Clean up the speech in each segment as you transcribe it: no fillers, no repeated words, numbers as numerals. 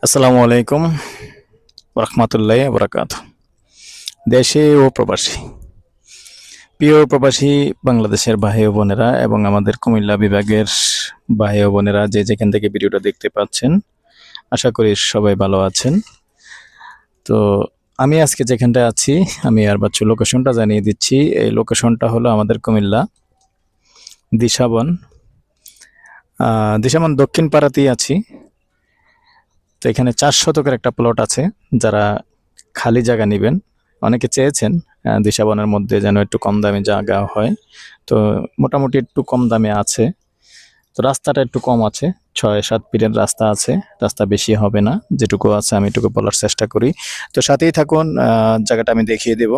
আসসালামু আলাইকুম রহমতুল্লাহ বরাকাত। দেশে ও প্রবাসী, প্রিয় প্রবাসী বাংলাদেশের ভাই ও বোনেরা এবং আমাদের কুমিল্লা বিভাগের ভাই ও বোনেরা যে যেখান থেকে ভিডিওটা দেখতে পাচ্ছেন, আশা করি সবাই ভালো আছেন। তো আমি আজকে যেখানটায় আছি, আমি আর বাচ্চু লোকেশনটা জানিয়ে দিচ্ছি। এই লোকেশনটা হলো আমাদের কুমিল্লা দিশাবন। দিশাবন দক্ষিণ পাড়াতেই আছি। তো এখানে 4 শতকের একটা প্লট আছে। যারা খালি জায়গা নেবেন, অনেকে চেয়েছেন দিশাবনের মধ্যে যেন একটু কম দামে জায়গা হয়, তো মোটামুটি একটু কম দামে আছে। তো রাস্তাটা একটু কম আছে, 6-7 ফিটের রাস্তা আছে, রাস্তা বেশি হবে না। যেটুকু আছে আমি এটুকু বলার চেষ্টা করি। তো সাথেই থাকুন, জায়গাটা আমি দেখিয়ে দেব।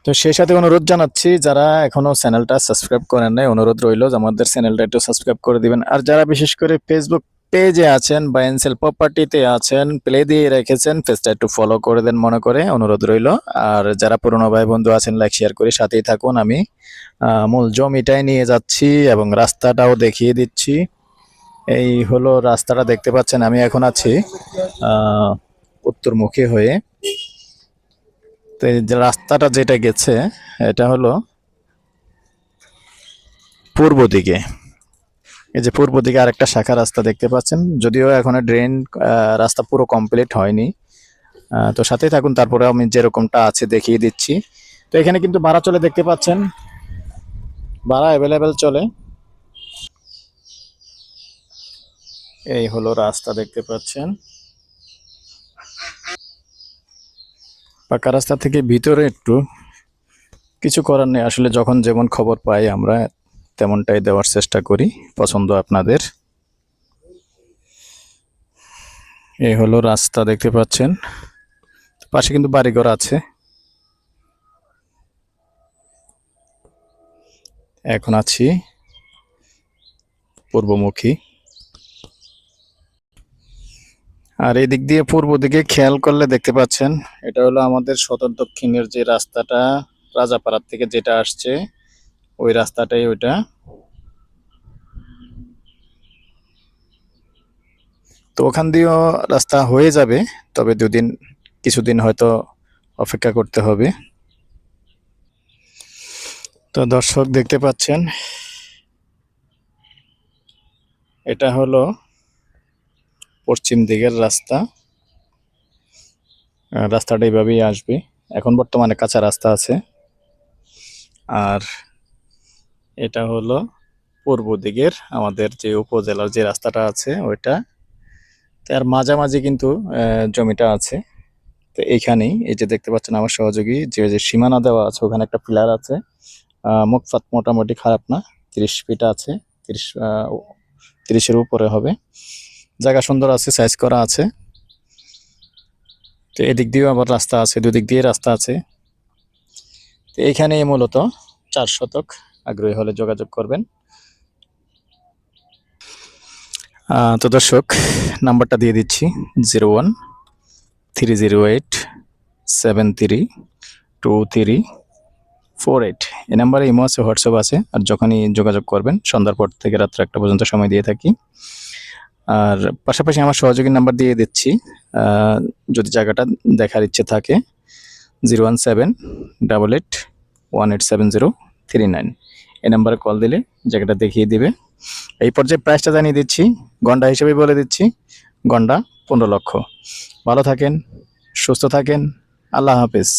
তো সেই সাথে অনুরোধ জানাচ্ছি, যারা এখনো চ্যানেলটা সাবস্ক্রাইব করেন নাই, অনুরোধ রইল যে আমাদের চ্যানেলটা একটু সাবস্ক্রাইব করে দিবেন। আর যারা বিশেষ করে ফেসবুক পেজে আছেন বা এনসেল প্রপার্টিতে আছেন, প্লে দিয়ে রেখেছেন, পেজটা একটু ফলো করে দেন মনে করে, অনুরোধ রইল। আর যারা পুরনো ভাই বন্ধু আছেন, লাইক শেয়ার করে সাথেই থাকুন। আমি মূল জমিটাই নিয়ে যাচ্ছি এবং রাস্তাটাও দেখিয়ে দিচ্ছি। এই হলো রাস্তাটা, দেখতে পাচ্ছেন। আমি এখন আছি উত্তরমুখী হয়ে। তো এই যে রাস্তাটা যেটা গেছে, এটা হলো পূর্ব দিকে। এই যে পূর্ব দিকে আরেকটা শাখা রাস্তা দেখতে পাচ্ছেন, যদিও এখন ড্রেন রাস্তা পুরো কমপ্লিট হয়নি। তো সাথেই থাকুন, তারপরে আমি যেরকমটা আছে দেখিয়ে দিচ্ছি। তো এখানে কিন্তু ভাড়া চলে, দেখতে পাচ্ছেন, ভাড়া অ্যাভেলেবেল চলে। এই হলো রাস্তা, দেখতে পাচ্ছেন, পাকা রাস্তা থেকে ভিতরে একটু। কিছু করার নেই আসলে, যখন যেমন খবর পাই আমরা তেমনটাই দেওয়ার চেষ্টা করি, পছন্দ আপনাদের। এই হলো রাস্তা, দেখতে পাচ্ছেন, পাশে কিন্তু বাড়িঘর আছে। এখন আছি পূর্বমুখী। আর এই দিক দিয়ে পূর্ব দিকে খেয়াল করলে দেখতে পাচ্ছেন, এটা হলো আমাদের সদর দক্ষিণের যে রাস্তাটা, রাজাপাড়ার থেকে যেটা আসছে, ওই রাস্তাটাই ওইটা। তো ওখান দিয়েও রাস্তা হয়ে যাবে, তবে কিছুদিন হয়তো অপেক্ষা করতে হবে। তো দর্শক দেখতে পাচ্ছেন, এটা হলো পশ্চিম দিকের রাস্তা। রাস্তাটা এইভাবেই আসবে। এখন বর্তমানে কাঁচা রাস্তা আছে। আর এটা হলো পূর্ব দিকের আমাদের যে উপজেলার যে রাস্তাটা আছে ওইটা। তার মাঝামাঝি কিন্তু জমিটা আছে। তো এইখানেই, এই যে দেখতে পাচ্ছেন আমার সহযোগী যে যে সীমানা দেওয়া আছে, ওখানে একটা পিলার আছে। মুখফাত মোটামুটি খারাপ না, 30 ফিট আছে, 30-এর উপরে হবে। জায়গা সুন্দর আছে, সাইজ করা আছে। তো এদিক দিয়েও আবার রাস্তা আছে, দুদিক দিয়ে রাস্তা আছে। তো এইখানেই মূলত 4 শতক। আগ্রহী হলে যোগাযোগ করবেন। তো দর্শক, নাম্বারটা দিয়ে দিচ্ছি, 01-308-732348। এই নাম্বারে ইমো আছে, হোয়াটসঅ্যাপ আছে। আর যখনই যোগাযোগ করবেন, সন্ধ্যার পর থেকে রাত্র 1টা পর্যন্ত সময় দিয়ে থাকি। আর পাশাপাশি আমার সহযোগীর নাম্বার দিয়ে দিচ্ছি, যদি জায়গাটা দেখার ইচ্ছে থাকে, 01788187039। এই নাম্বারে কল দিলে জায়গাটা দেখিয়ে দিবে। এই পর্যায়ে প্রাইসটা জানিয়ে দিচ্ছি, গন্ডা হিসেবে বলে দিচ্ছি, গন্ডা 15 লক্ষ। ভালো থাকেন, সুস্থ থাকেন, আল্লাহ হাফেজ।